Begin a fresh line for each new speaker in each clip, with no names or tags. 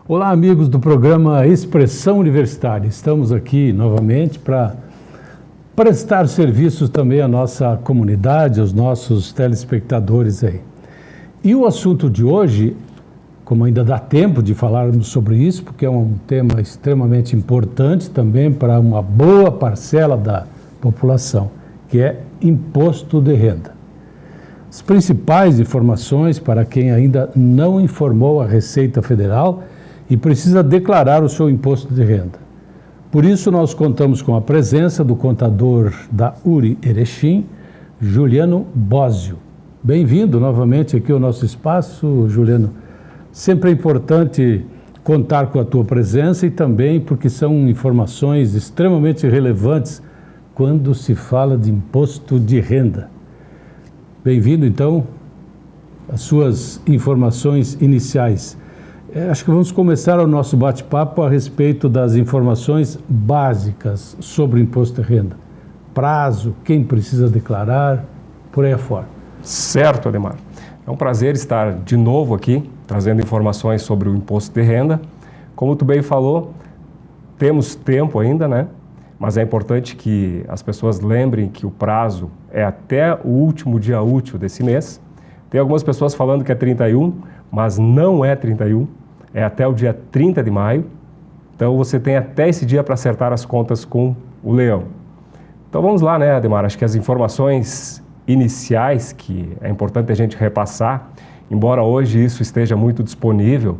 Olá, amigos do programa Expressão Universitária. Estamos aqui novamente para prestar serviços também à nossa comunidade, aos nossos telespectadores aí. E o assunto de hoje, como ainda dá tempo de falarmos sobre isso, porque é um tema extremamente importante também para uma boa parcela da população, que é imposto de renda. As principais informações para quem ainda não informou a Receita Federal e precisa declarar o seu imposto de renda. Por isso, nós contamos com a presença do contador da URI Erechim, Juliano Bósio. Bem-vindo novamente aqui ao nosso espaço, Juliano. Sempre é importante contar com a tua presença e também porque são informações extremamente relevantes quando se fala de imposto de renda. Bem-vindo, então, às suas informações iniciais. Acho que vamos começar o nosso bate-papo a respeito das informações básicas sobre o imposto de renda. Prazo, quem precisa declarar, por aí afora.
Certo, Ademar. É um prazer estar de novo aqui, trazendo informações sobre o imposto de renda. Como tu bem falou, temos tempo ainda, né? Mas é importante que as pessoas lembrem que o prazo é até o último dia útil desse mês. Tem algumas pessoas falando que é 31, mas não é 31. É até o dia 30 de maio, então você tem até esse dia para acertar as contas com o leão. Então vamos lá, né, Ademar? Acho que as informações iniciais que é importante a gente repassar, embora hoje isso esteja muito disponível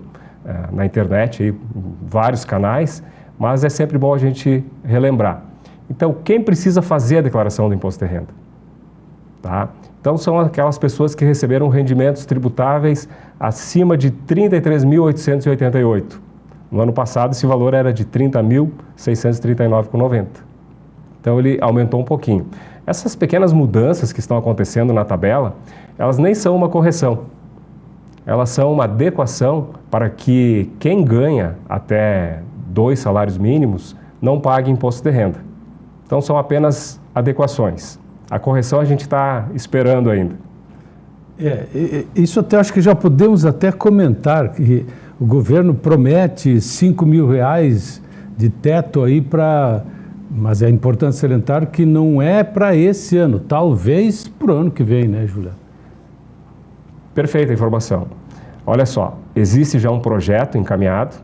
na internet, em vários canais, mas é sempre bom a gente relembrar. Então, quem precisa fazer a declaração do imposto de renda? Tá? Então, são aquelas pessoas que receberam rendimentos tributáveis acima de R$ 33.888. No ano passado, esse valor era de R$ 30.639,90. Então, ele aumentou um pouquinho. Essas pequenas mudanças que estão acontecendo na tabela, elas nem são uma correção. Elas são uma adequação para que quem ganha até 2 salários mínimos não pague imposto de renda. Então, são apenas adequações. A correção a gente está esperando ainda.
Isso até acho que já podemos até comentar, que o governo promete R$5 mil de teto aí para... Mas é importante salientar que não é para esse ano, talvez para o ano que vem, né, Juliano?
Perfeita informação. Olha só, existe já um projeto encaminhado.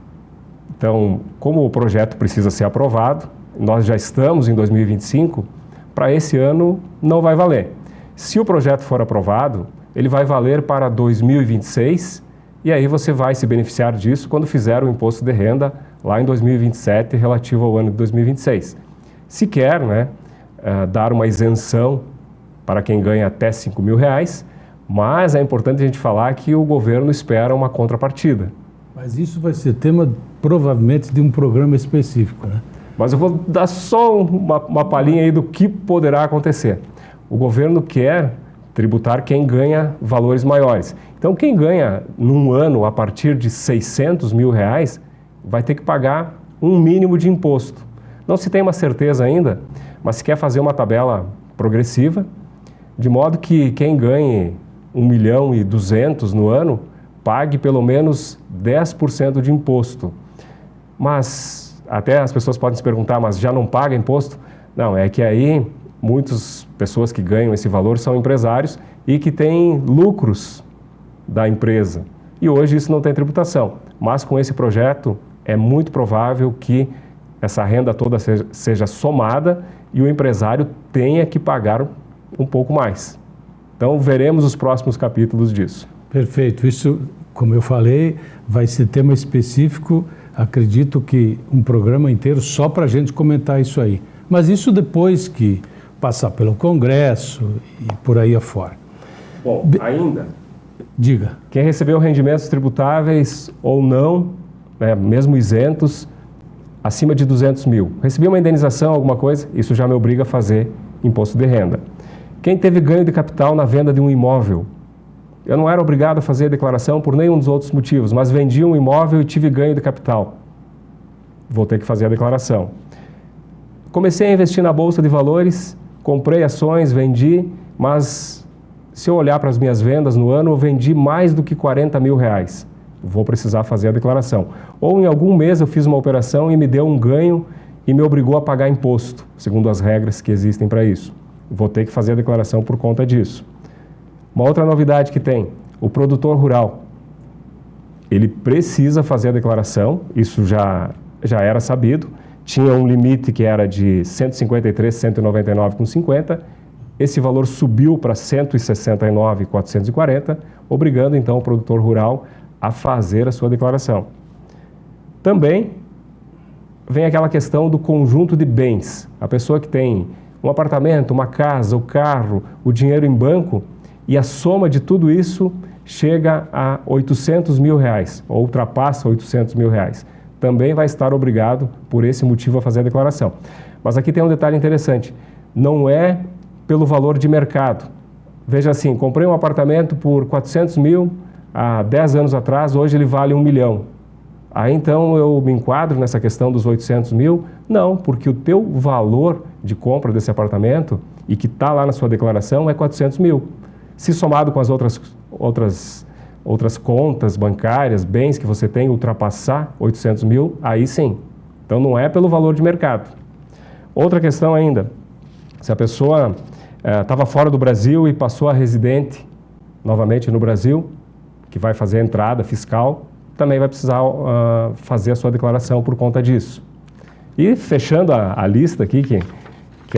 Então, como o projeto precisa ser aprovado, nós já estamos em 2025, para esse ano não vai valer. Se o projeto for aprovado, ele vai valer para 2026 e aí você vai se beneficiar disso quando fizer o imposto de renda lá em 2027 relativo ao ano de 2026. Se quer, né, dar uma isenção para quem ganha até R$5 mil, mas é importante a gente falar que o governo espera uma contrapartida.
Mas isso vai ser tema provavelmente de um programa específico, né?
Mas eu vou dar só uma palhinha aí do que poderá acontecer. O governo quer tributar quem ganha valores maiores. Então, quem ganha num ano a partir de R$600 mil vai ter que pagar um mínimo de imposto. Não se tem uma certeza ainda, mas se quer fazer uma tabela progressiva, de modo que quem ganhe 1.200.000 no ano pague pelo menos 10% de imposto. Mas até as pessoas podem se perguntar, mas já não paga imposto? Não, é que aí muitas pessoas que ganham esse valor são empresários e que têm lucros da empresa. E hoje isso não tem tributação. Mas com esse projeto é muito provável que essa renda toda seja somada e o empresário tenha que pagar um pouco mais. Então veremos os próximos capítulos disso.
Perfeito. Isso, como eu falei, vai ser tema específico. Acredito que um programa inteiro só para a gente comentar isso aí. Mas isso depois que passar pelo Congresso e por aí afora.
Bom, ainda...
Diga.
Quem recebeu rendimentos tributáveis ou não, né, mesmo isentos, acima de 200 mil. Recebeu uma indenização, alguma coisa, isso já me obriga a fazer imposto de renda. Quem teve ganho de capital na venda de um imóvel, eu não era obrigado a fazer a declaração por nenhum dos outros motivos, mas vendi um imóvel e tive ganho de capital. Vou ter que fazer a declaração. Comecei a investir na Bolsa de Valores, comprei ações, vendi, mas se eu olhar para as minhas vendas no ano, eu vendi mais do que R$40 mil. vou precisar fazer a declaração. Ou em algum mês eu fiz uma operação e me deu um ganho e me obrigou a pagar imposto, segundo as regras que existem para isso. Vou ter que fazer a declaração por conta disso. Uma outra novidade que tem, o produtor rural, ele precisa fazer a declaração, isso já era sabido, tinha um limite que era de 153, 199,50, esse valor subiu para 169,440, obrigando então o produtor rural a fazer a sua declaração. Também vem aquela questão do conjunto de bens. A pessoa que tem um apartamento, uma casa, o carro, o dinheiro em banco, e a soma de tudo isso chega a R$800 mil, ou ultrapassa R$800 mil. Também vai estar obrigado, por esse motivo, a fazer a declaração. Mas aqui tem um detalhe interessante, não é pelo valor de mercado. Veja assim, comprei um apartamento por 400 mil há 10 anos atrás, hoje ele vale 1 milhão. Aí então eu me enquadro nessa questão dos 800 mil? Não, porque o teu valor de compra desse apartamento e que está lá na sua declaração é 400 mil. Se somado com as outras contas bancárias, bens que você tem, ultrapassar 800 mil, aí sim. Então não é pelo valor de mercado. Outra questão ainda, se a pessoa estava fora do Brasil e passou a residente novamente no Brasil, que vai fazer a entrada fiscal, também vai precisar fazer a sua declaração por conta disso. E fechando a lista aqui, que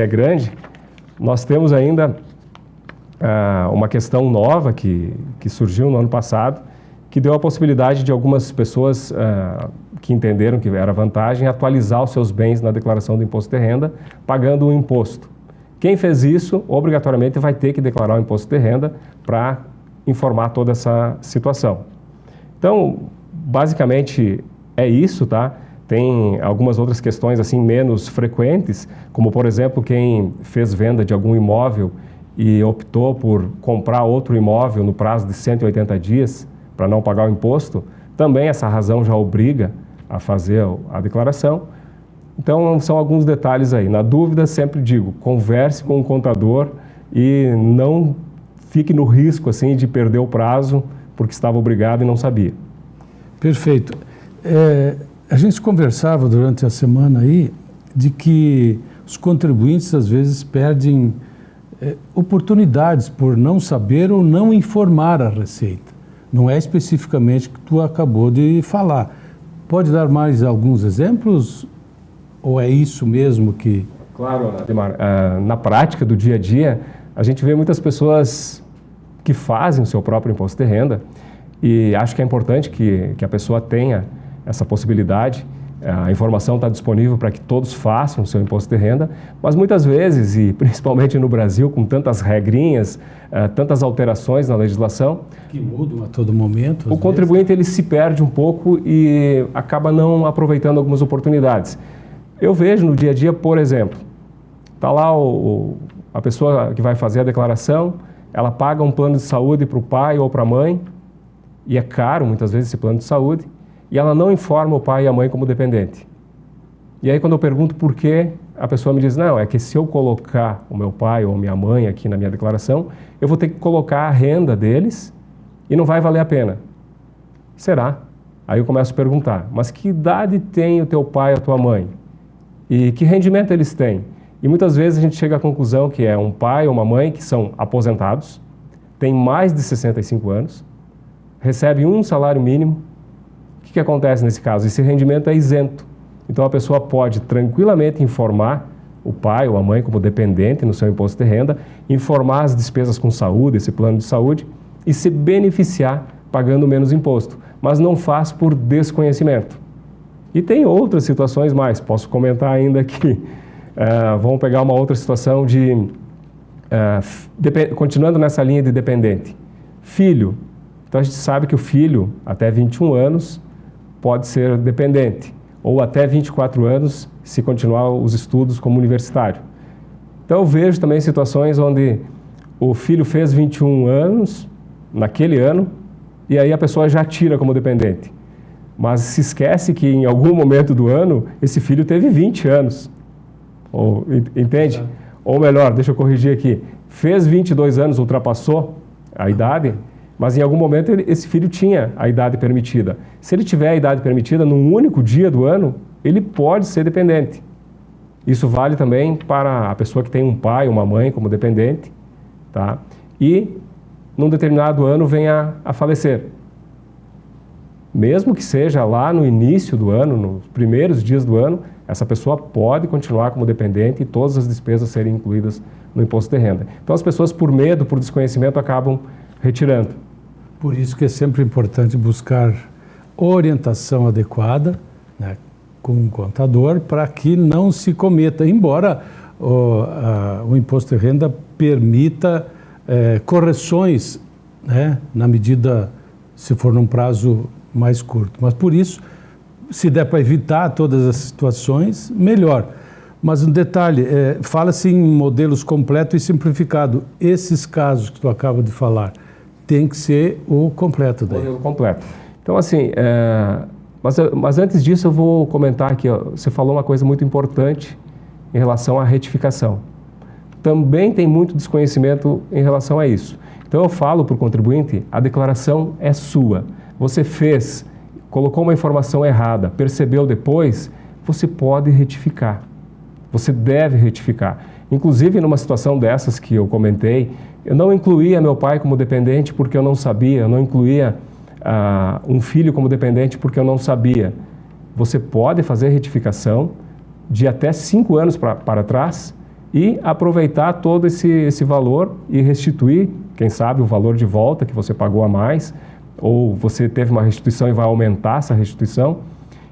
é grande, nós temos ainda uma questão nova que surgiu no ano passado, que deu a possibilidade de algumas pessoas que entenderam que era vantagem atualizar os seus bens na declaração do imposto de renda, pagando o imposto. Quem fez isso, obrigatoriamente vai ter que declarar o imposto de renda para informar toda essa situação. Então, basicamente é isso, tá? Tem algumas outras questões assim menos frequentes, como por exemplo, quem fez venda de algum imóvel e optou por comprar outro imóvel no prazo de 180 dias para não pagar o imposto, também essa razão já obriga a fazer a declaração. Então, são alguns detalhes aí. Na dúvida, sempre digo, converse com o contador e não fique no risco assim, de perder o prazo porque estava obrigado e não sabia.
Perfeito. A gente conversava durante a semana aí de que os contribuintes às vezes perdem oportunidades por não saber ou não informar a Receita. Não é especificamente o que tu acabou de falar. Pode dar mais alguns exemplos? Ou é isso mesmo que...
Claro, Ademar. Na prática do dia a dia, a gente vê muitas pessoas que fazem o seu próprio imposto de renda e acho que é importante que a pessoa tenha essa possibilidade. A informação está disponível para que todos façam o seu imposto de renda, mas muitas vezes, e principalmente no Brasil, com tantas regrinhas, tantas alterações na legislação...
Que mudam a todo momento.
O contribuinte ele se perde um pouco e acaba não aproveitando algumas oportunidades. Eu vejo no dia a dia, por exemplo, está lá a pessoa que vai fazer a declaração, ela paga um plano de saúde para o pai ou para a mãe, e é caro muitas vezes esse plano de saúde, e ela não informa o pai e a mãe como dependente. E aí quando eu pergunto por quê, a pessoa me diz, não, é que se eu colocar o meu pai ou minha mãe aqui na minha declaração, eu vou ter que colocar a renda deles e não vai valer a pena. Será? Aí eu começo a perguntar, mas que idade tem o teu pai ou a tua mãe? E que rendimento eles têm? E muitas vezes a gente chega à conclusão que é um pai ou uma mãe que são aposentados, têm mais de 65 anos, recebem um salário mínimo. O que acontece nesse caso? Esse rendimento é isento. Então a pessoa pode tranquilamente informar o pai ou a mãe como dependente no seu imposto de renda, informar as despesas com saúde, esse plano de saúde, e se beneficiar pagando menos imposto, mas não faz por desconhecimento. E tem outras situações mais, posso comentar ainda aqui. Vamos pegar uma outra situação continuando nessa linha de dependente. Filho. Então a gente sabe que o filho, até 21 anos, pode ser dependente, ou até 24 anos, se continuar os estudos como universitário. Então eu vejo também situações onde o filho fez 21 anos, naquele ano, e aí a pessoa já tira como dependente. Mas se esquece que em algum momento do ano, esse filho teve 20 anos. Entende? Ou melhor, deixa eu corrigir aqui, fez 22 anos, ultrapassou a idade, Mas em algum momento esse filho tinha a idade permitida. Se ele tiver a idade permitida num único dia do ano, ele pode ser dependente. Isso vale também para a pessoa que tem um pai, uma mãe como dependente, tá? E num determinado ano venha a falecer. Mesmo que seja lá no início do ano, nos primeiros dias do ano, essa pessoa pode continuar como dependente e todas as despesas serem incluídas no imposto de renda. Então as pessoas, por medo, por desconhecimento, acabam retirando.
Por isso que é sempre importante buscar orientação adequada, né, com um contador, para que não se cometa, embora o imposto de renda permita correções, né, na medida, se for num prazo mais curto. Mas por isso, se der para evitar todas as situações, melhor. Mas um detalhe, fala-se em modelos completo e simplificado. Esses casos que tu acaba de falar, tem que ser o completo daí.
Modelo completo. Então, assim, mas antes disso eu vou comentar aqui, ó, você falou uma coisa muito importante em relação à retificação. Também tem muito desconhecimento em relação a isso. Então eu falo para o contribuinte, a declaração é sua. Você fez, colocou uma informação errada, percebeu depois, você pode retificar. Você deve retificar. Inclusive, numa situação dessas que eu comentei, eu não incluía meu pai como dependente porque eu não sabia, eu não incluía um filho como dependente porque eu não sabia. Você pode fazer retificação de até 5 anos para trás e aproveitar todo esse valor e restituir, quem sabe, o valor de volta que você pagou a mais, ou você teve uma restituição e vai aumentar essa restituição.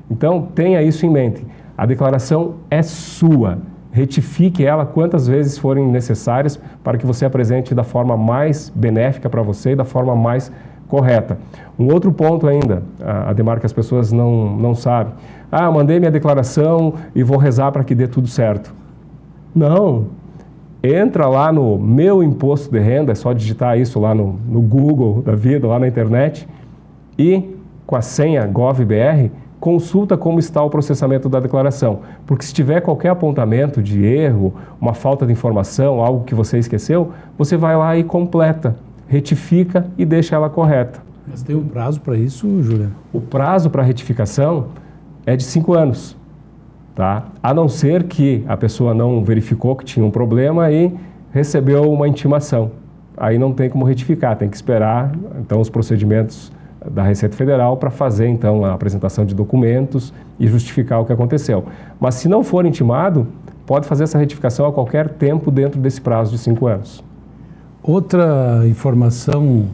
Então, tenha isso em mente. A declaração é sua. Retifique ela quantas vezes forem necessárias para que você apresente da forma mais benéfica para você e da forma mais correta. Um outro ponto ainda, Ademar, que as pessoas não sabem. Mandei minha declaração e vou rezar para que dê tudo certo. Não. Entra lá no Meu Imposto de Renda, é só digitar isso lá no Google da vida, lá na internet, e com a senha GovBR, consulta como está o processamento da declaração. Porque se tiver qualquer apontamento de erro, uma falta de informação, algo que você esqueceu, você vai lá e completa, retifica e deixa ela correta.
Mas tem um prazo para isso, Juliano?
O prazo para retificação é de 5 anos. Tá? A não ser que a pessoa não verificou que tinha um problema e recebeu uma intimação. Aí não tem como retificar, tem que esperar então os procedimentos da Receita Federal para fazer então a apresentação de documentos e justificar o que aconteceu. Mas se não for intimado, pode fazer essa retificação a qualquer tempo dentro desse prazo de 5 anos.
Outra informação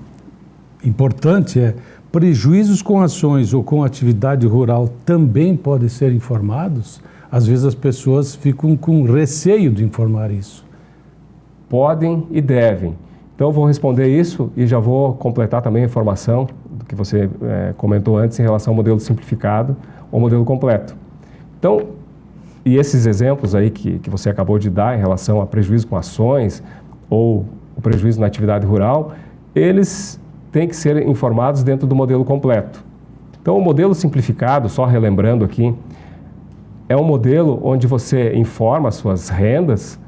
importante é prejuízos com ações ou com atividade rural também podem ser informados? Às vezes as pessoas ficam com receio de informar isso.
Podem e devem. Então eu vou responder isso e já vou completar também a informação do que você comentou antes em relação ao modelo simplificado ou modelo completo. Então, e esses exemplos aí que você acabou de dar em relação a prejuízo com ações ou o prejuízo na atividade rural, eles têm que ser informados dentro do modelo completo. Então o modelo simplificado, só relembrando aqui, é um modelo onde você informa as suas rendas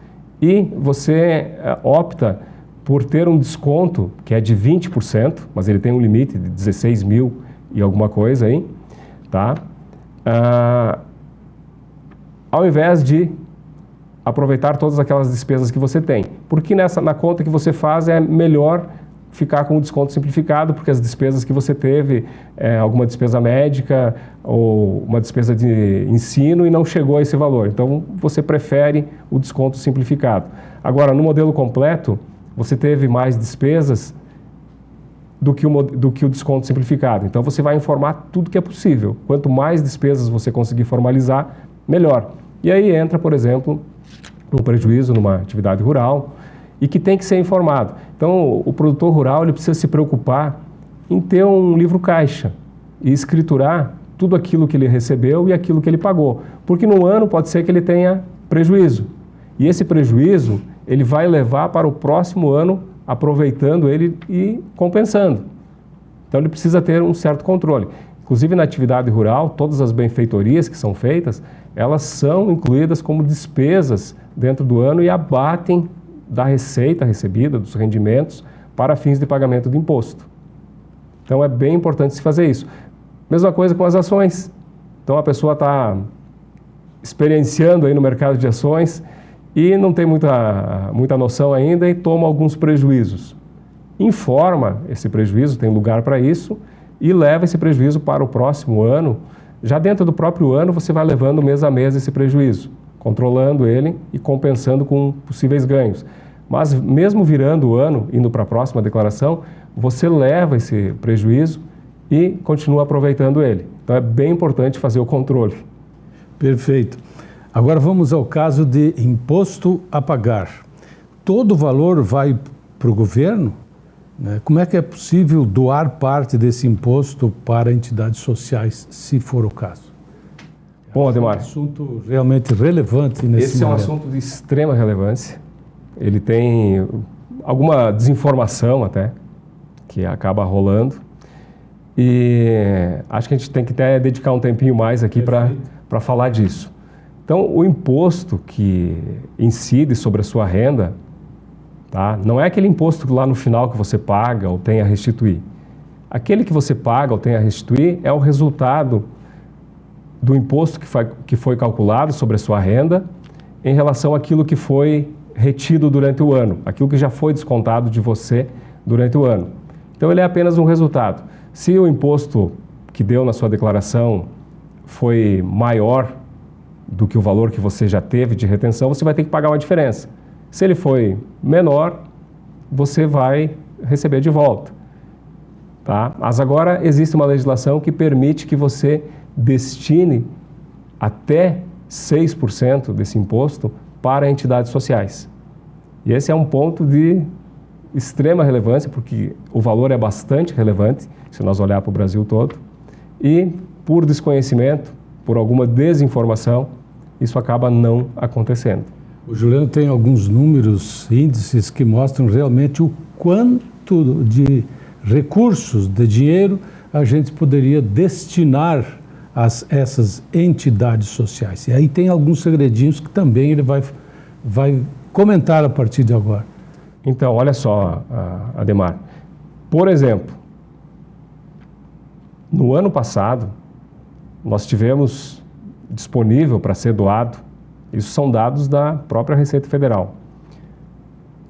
e você opta por ter um desconto que é de 20%, mas ele tem um limite de 16 mil e alguma coisa aí, tá? Ao invés de aproveitar todas aquelas despesas que você tem. Porque na conta que você faz é melhor ficar com o desconto simplificado, porque as despesas que você teve, alguma despesa médica ou uma despesa de ensino e não chegou a esse valor. Então, você prefere o desconto simplificado. Agora, no modelo completo, você teve mais despesas do que o desconto simplificado. Então, você vai informar tudo que é possível. Quanto mais despesas você conseguir formalizar, melhor. E aí entra, por exemplo, um prejuízo numa atividade rural, e que tem que ser informado. Então, o produtor rural ele precisa se preocupar em ter um livro caixa e escriturar tudo aquilo que ele recebeu e aquilo que ele pagou. Porque no ano pode ser que ele tenha prejuízo. E esse prejuízo ele vai levar para o próximo ano, aproveitando ele e compensando. Então, ele precisa ter um certo controle. Inclusive, na atividade rural, todas as benfeitorias que são feitas, elas são incluídas como despesas dentro do ano e abatem da receita recebida, dos rendimentos, para fins de pagamento de imposto. Então, é bem importante se fazer isso. Mesma coisa com as ações. Então, a pessoa está experienciando aí no mercado de ações e não tem muita noção ainda e toma alguns prejuízos. Informa esse prejuízo, tem lugar para isso, e leva esse prejuízo para o próximo ano. Já dentro do próprio ano, você vai levando mês a mês esse prejuízo, controlando ele e compensando com possíveis ganhos. Mas mesmo virando o ano, indo para a próxima declaração, você leva esse prejuízo e continua aproveitando ele. Então é bem importante fazer o controle.
Perfeito. Agora vamos ao caso de imposto a pagar. Todo o valor vai para o governo? Como é que é possível doar parte desse imposto para entidades sociais, se for o caso?
Bom, Ademar,
é um assunto realmente relevante nesse momento.
Esse é um assunto de extrema relevância. Ele tem alguma desinformação até, que acaba rolando. E acho que a gente tem que até dedicar um tempinho mais aqui para falar disso. Então, o imposto que incide sobre a sua renda, tá? Não é aquele imposto lá no final que você paga ou tem a restituir. Aquele que você paga ou tem a restituir é o resultado do imposto que foi calculado sobre a sua renda em relação àquilo que foi retido durante o ano, aquilo que já foi descontado de você durante o ano. Então, ele é apenas um resultado. Se o imposto que deu na sua declaração foi maior do que o valor que você já teve de retenção, você vai ter que pagar uma diferença. Se ele foi menor, você vai receber de volta. Tá? Mas agora existe uma legislação que permite que você destine até 6% desse imposto para entidades sociais. E esse é um ponto de extrema relevância, porque o valor é bastante relevante, se nós olhar para o Brasil todo, e por desconhecimento, por alguma desinformação, isso acaba não acontecendo.
O Juliano tem alguns números, índices que mostram realmente o quanto de recursos, de dinheiro, a gente poderia destinar a essas entidades sociais. E aí tem alguns segredinhos que também ele vai comentar a partir de agora.
Então, olha só, Ademar. Por exemplo, no ano passado, nós tivemos disponível para ser doado, isso são dados da própria Receita Federal,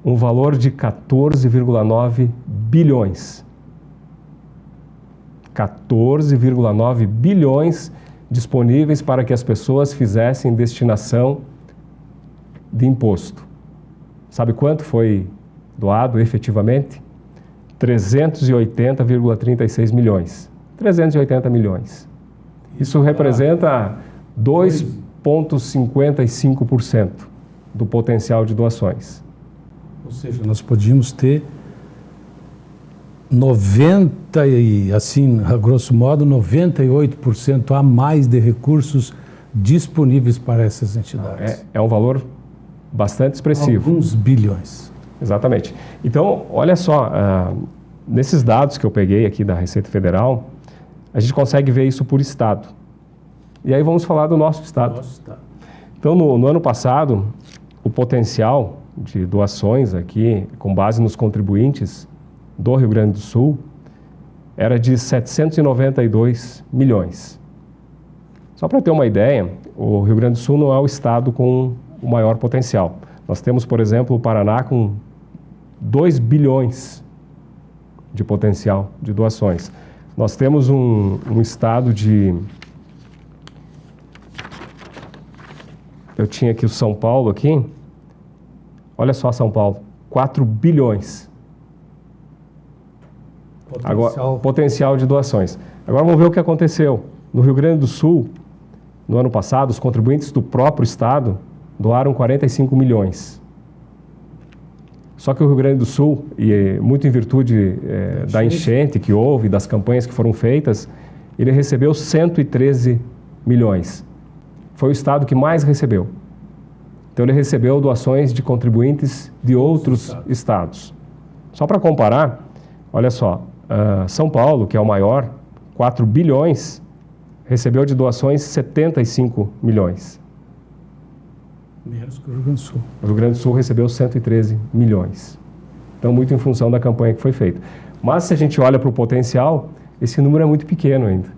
um valor de 14,9 bilhões. 14,9 bilhões disponíveis para que as pessoas fizessem destinação de imposto. Sabe quanto foi doado efetivamente? 380,36 milhões. 380 milhões. Isso representa 2,55% do potencial de doações.
Ou seja, nós podíamos ter 90 e, assim, a grosso modo, 98% a mais de recursos disponíveis para essas entidades.
É um valor bastante expressivo.
Alguns bilhões.
Exatamente. Então, olha só, nesses dados que eu peguei aqui da Receita Federal, a gente consegue ver isso por estado. E aí vamos falar do nosso estado. Então, no ano passado, o potencial de doações aqui, com base nos contribuintes do Rio Grande do Sul, era de 792 milhões. Só para ter uma ideia, o Rio Grande do Sul não é o estado com o maior potencial. Nós temos, por exemplo, o Paraná com 2 bilhões de potencial de doações. Nós temos um estado de... Eu tinha aqui o São Paulo aqui. Olha só São Paulo, 4 bilhões. Potencial de doações. Agora vamos ver o que aconteceu. No Rio Grande do Sul, no ano passado, os contribuintes do próprio estado doaram 45 milhões. Só que o Rio Grande do Sul, e muito em virtude da enchente que houve, das campanhas que foram feitas, ele recebeu 113 milhões. Foi o estado que mais recebeu. Então ele recebeu doações de contribuintes de outros estados. Só para comparar, olha só, São Paulo, que é o maior, 4 bilhões, recebeu de doações 75 milhões.
Menos que o Rio Grande do Sul.
O Rio Grande do Sul recebeu 113 milhões. Então, muito em função da campanha que foi feita. Mas se a gente olha para o potencial, esse número é muito pequeno ainda.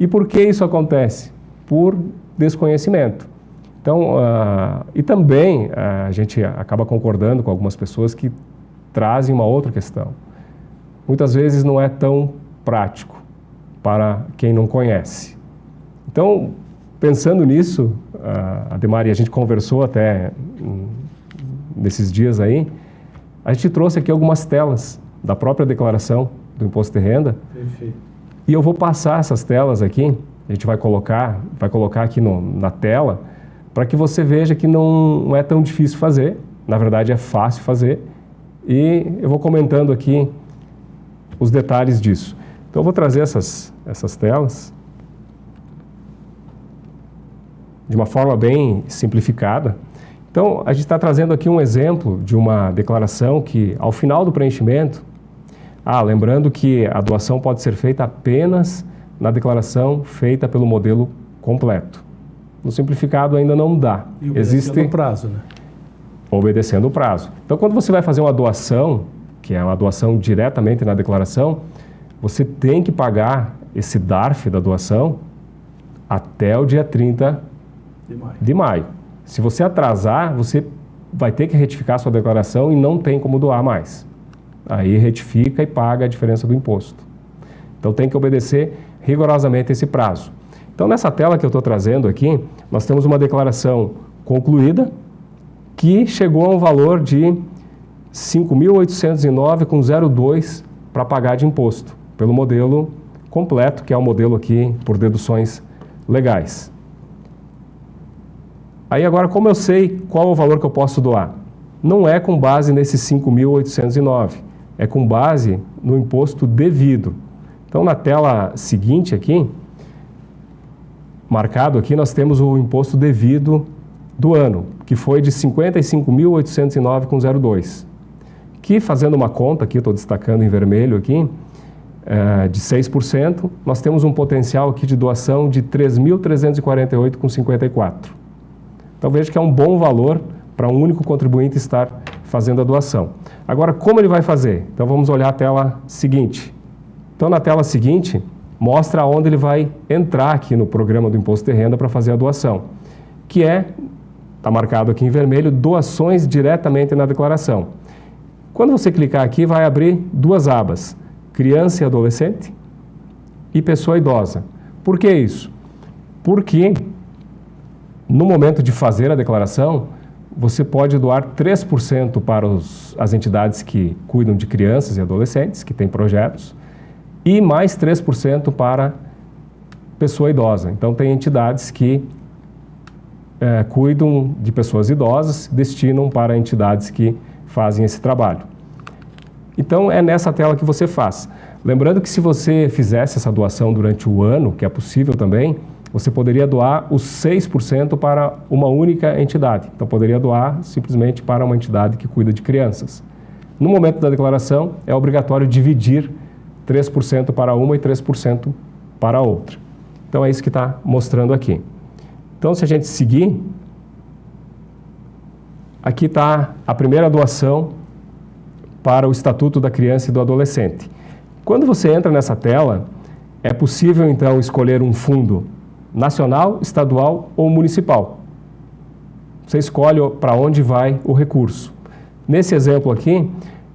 E por que isso acontece? Por desconhecimento. Então, e também a gente acaba concordando com algumas pessoas que trazem uma outra questão. Muitas vezes não é tão prático para quem não conhece. Então, pensando nisso, Ademar, e a gente conversou até nesses dias aí, a gente trouxe aqui algumas telas da própria declaração do Imposto de Renda.
Perfeito.
E eu vou passar essas telas aqui, a gente vai colocar aqui na tela, para que você veja que não é tão difícil fazer, na verdade é fácil fazer, e eu vou comentando aqui os detalhes disso. Então eu vou trazer essas telas de uma forma bem simplificada. Então a gente está trazendo aqui um exemplo de uma declaração que ao final do preenchimento, lembrando que a doação pode ser feita apenas na declaração feita pelo modelo completo. No simplificado ainda não dá.
E obedecendo o prazo, né?
Obedecendo o prazo. Então, quando você vai fazer uma doação, que é uma doação diretamente na declaração, você tem que pagar esse DARF da doação até o dia 30 de maio. Se você atrasar, você vai ter que retificar a sua declaração e não tem como doar mais. Aí retifica e paga a diferença do imposto. Então, tem que obedecer rigorosamente esse prazo. Então, nessa tela que eu estou trazendo aqui, nós temos uma declaração concluída que chegou a um valor de R$ 5.809,02 para pagar de imposto, pelo modelo completo, que é o modelo aqui por deduções legais. Aí agora, como eu sei qual é o valor que eu posso doar? Não é com base nesses 5.809, é com base no imposto devido. Então, na tela seguinte aqui, marcado aqui, nós temos o imposto devido do ano, que foi de R$ 55.809,02, que fazendo uma conta aqui, estou destacando em vermelho aqui, de 6%, nós temos um potencial aqui de doação de R$ 3.348,54. Então veja que é um bom valor para um único contribuinte estar fazendo a doação. Agora, como ele vai fazer? Então vamos olhar a tela seguinte. Então na tela seguinte, mostra onde ele vai entrar aqui no programa do Imposto de Renda para fazer a doação, que está marcado aqui em vermelho, doações diretamente na declaração. Quando você clicar aqui, vai abrir duas abas, criança e adolescente e pessoa idosa. Por que isso? Porque no momento de fazer a declaração, você pode doar 3% para as entidades que cuidam de crianças e adolescentes, que têm projetos, e mais 3% para pessoa idosa. Então, tem entidades que cuidam de pessoas idosas, destinam para entidades que fazem esse trabalho. Então, é nessa tela que você faz. Lembrando que se você fizesse essa doação durante o ano, que é possível também, você poderia doar os 6% para uma única entidade. Então, poderia doar simplesmente para uma entidade que cuida de crianças. No momento da declaração, é obrigatório dividir 3% para uma e 3% para a outra. Então, é isso que está mostrando aqui. Então, se a gente seguir, aqui está a primeira doação para o Estatuto da Criança e do Adolescente. Quando você entra nessa tela, é possível, então, escolher um fundo nacional, estadual ou municipal. Você escolhe para onde vai o recurso. Nesse exemplo aqui,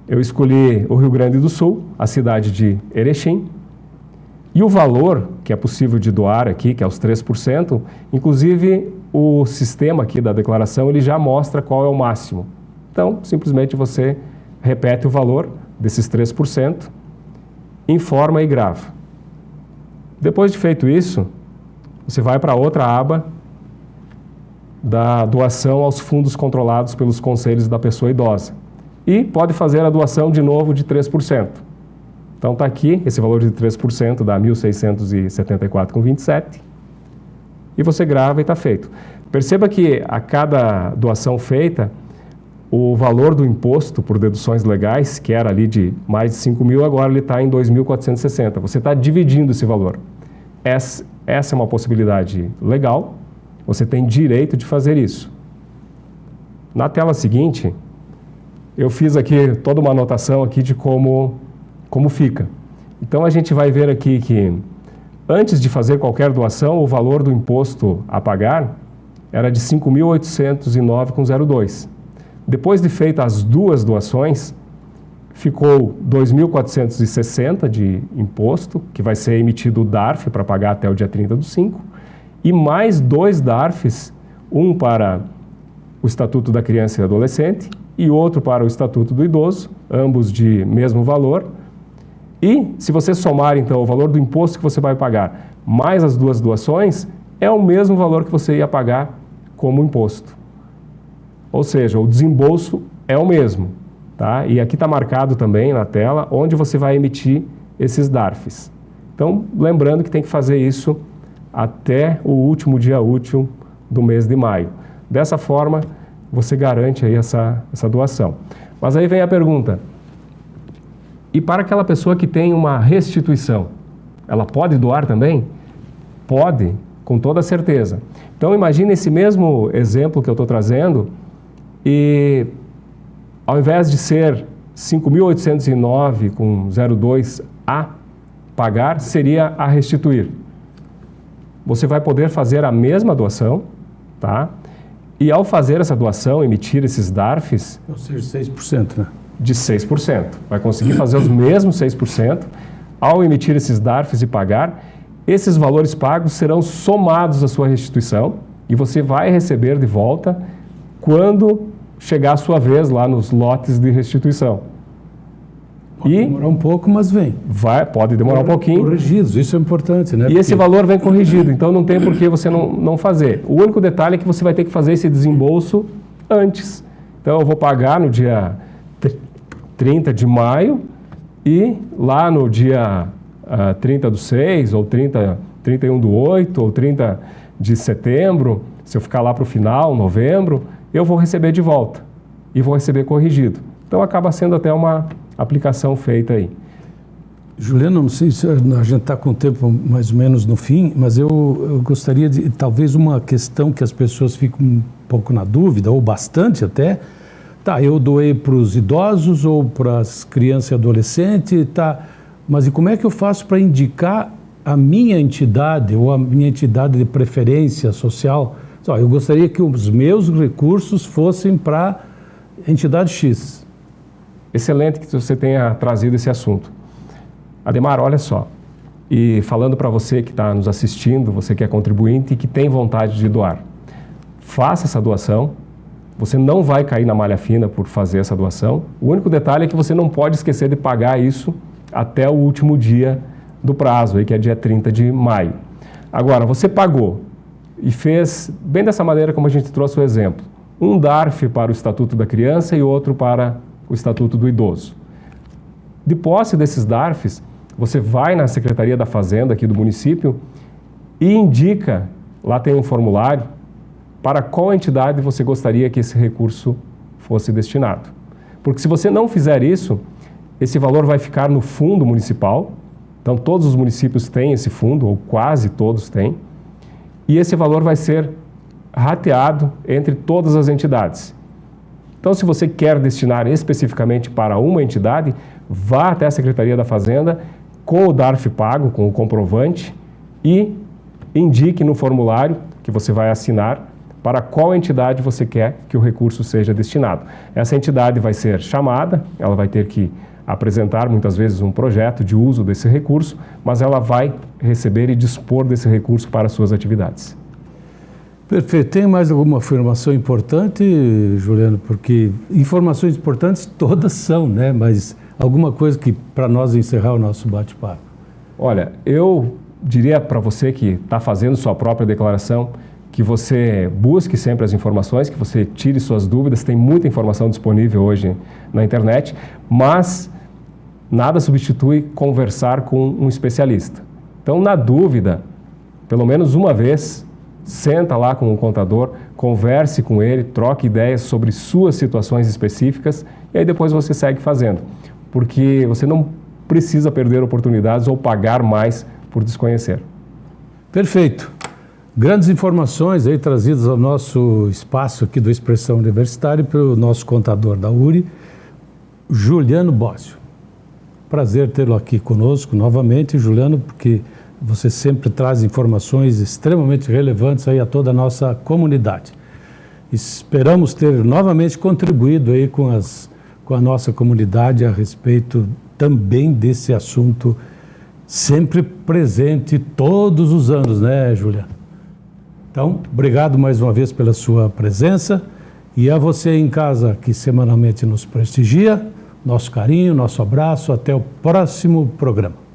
eu escolhi o Rio Grande do Sul, a cidade de Erechim, e o valor que é possível de doar aqui, que é os 3%, inclusive o sistema aqui da declaração, ele já mostra qual é o máximo. Então, simplesmente você repete o valor desses 3%, informa e grava. Depois de feito isso, você vai para outra aba da doação aos fundos controlados pelos conselhos da pessoa idosa. E pode fazer a doação de novo de 3%. Então está aqui, esse valor de 3% dá R$ 1.674,27. E você grava e está feito. Perceba que a cada doação feita, o valor do imposto por deduções legais, que era ali de mais de 5 mil, agora ele está em 2.460. Você está dividindo esse valor. Essa é uma possibilidade legal, você tem direito de fazer isso. Na tela seguinte, eu fiz aqui toda uma anotação aqui de como como fica. Então a gente vai ver aqui que antes de fazer qualquer doação, o valor do imposto a pagar era de R$ 5.809,02. Depois de feitas as duas doações, ficou R$ 2.460 de imposto, que vai ser emitido o DARF para pagar até o dia 30/5, e mais 2 DARFs, um para o Estatuto da Criança e Adolescente e outro para o Estatuto do Idoso, ambos de mesmo valor. E se você somar então o valor do imposto que você vai pagar mais as duas doações, é o mesmo valor que você ia pagar como imposto. Ou seja, o desembolso é o mesmo. Tá? E aqui está marcado também na tela onde você vai emitir esses DARFs. Então, lembrando que tem que fazer isso até o último dia útil do mês de maio. Dessa forma, você garante aí essa doação. Mas aí vem a pergunta, e para aquela pessoa que tem uma restituição, ela pode doar também? Pode, com toda certeza. Então, imagine esse mesmo exemplo que eu estou trazendo e ao invés de ser R$ 5.809,02 a pagar, seria a restituir. Você vai poder fazer a mesma doação, tá? E ao fazer essa doação, emitir esses DARFs...
Ou seja, 6%, né?
De 6%. Vai conseguir fazer os mesmos 6%. Ao emitir esses DARFs e pagar, esses valores pagos serão somados à sua restituição e você vai receber de volta quando chegar a sua vez lá nos lotes de restituição.
Pode demorar um pouco, mas vem.
Pode demorar um pouquinho.
Corrigidos, isso é importante, né?
E esse valor vem corrigido, então não tem por que você não fazer. O único detalhe é que você vai ter que fazer esse desembolso antes. Então eu vou pagar no dia 30 de maio e lá no dia 30/6 ou 31/8 ou 30 de setembro, se eu ficar lá para o final, novembro, eu vou receber de volta e vou receber corrigido. Então acaba sendo até uma aplicação feita aí.
Juliano, não sei se a gente está com o tempo mais ou menos no fim, mas eu gostaria de, talvez uma questão que as pessoas ficam um pouco na dúvida, ou bastante até, tá, eu doei para os idosos ou para as crianças e adolescentes, tá, mas e como é que eu faço para indicar a minha entidade ou a minha entidade de preferência social? Eu gostaria que os meus recursos fossem para a entidade X.
Excelente que você tenha trazido esse assunto. Ademar, olha só, e falando para você que está nos assistindo, você que é contribuinte e que tem vontade de doar, faça essa doação, você não vai cair na malha fina por fazer essa doação. O único detalhe é que você não pode esquecer de pagar isso até o último dia do prazo, aí, que é dia 30 de maio. Agora, você pagou e fez bem dessa maneira como a gente trouxe o exemplo. Um DARF para o Estatuto da Criança e outro para o Estatuto do Idoso. De posse desses DARFs, você vai na Secretaria da Fazenda aqui do município e indica, lá tem um formulário, para qual entidade você gostaria que esse recurso fosse destinado. Porque se você não fizer isso, esse valor vai ficar no fundo municipal, então todos os municípios têm esse fundo, ou quase todos têm, e esse valor vai ser rateado entre todas as entidades. Então, se você quer destinar especificamente para uma entidade, vá até a Secretaria da Fazenda com o DARF pago, com o comprovante, e indique no formulário que você vai assinar para qual entidade você quer que o recurso seja destinado. Essa entidade vai ser chamada, ela vai ter que apresentar muitas vezes um projeto de uso desse recurso, mas ela vai receber e dispor desse recurso para suas atividades.
Perfeito. Tem mais alguma afirmação importante, Juliano? Porque informações importantes todas são, né? Mas alguma coisa que para nós encerrar o nosso bate-papo.
Olha, eu diria para você que está fazendo sua própria declaração, que você busque sempre as informações, que você tire suas dúvidas, tem muita informação disponível hoje na internet, mas nada substitui conversar com um especialista. Então, na dúvida, pelo menos uma vez, senta lá com o contador, converse com ele, troque ideias sobre suas situações específicas e aí depois você segue fazendo, porque você não precisa perder oportunidades ou pagar mais por desconhecer.
Perfeito. Grandes informações aí trazidas ao nosso espaço aqui do Expressão Universitária pelo nosso contador da URI, Juliano Bósio. Prazer tê-lo aqui conosco novamente, Juliano, porque você sempre traz informações extremamente relevantes aí a toda a nossa comunidade. Esperamos ter novamente contribuído aí com a nossa comunidade a respeito também desse assunto sempre presente todos os anos, né, Juliano? Então, obrigado mais uma vez pela sua presença e a você em casa que semanalmente nos prestigia, nosso carinho, nosso abraço, até o próximo programa.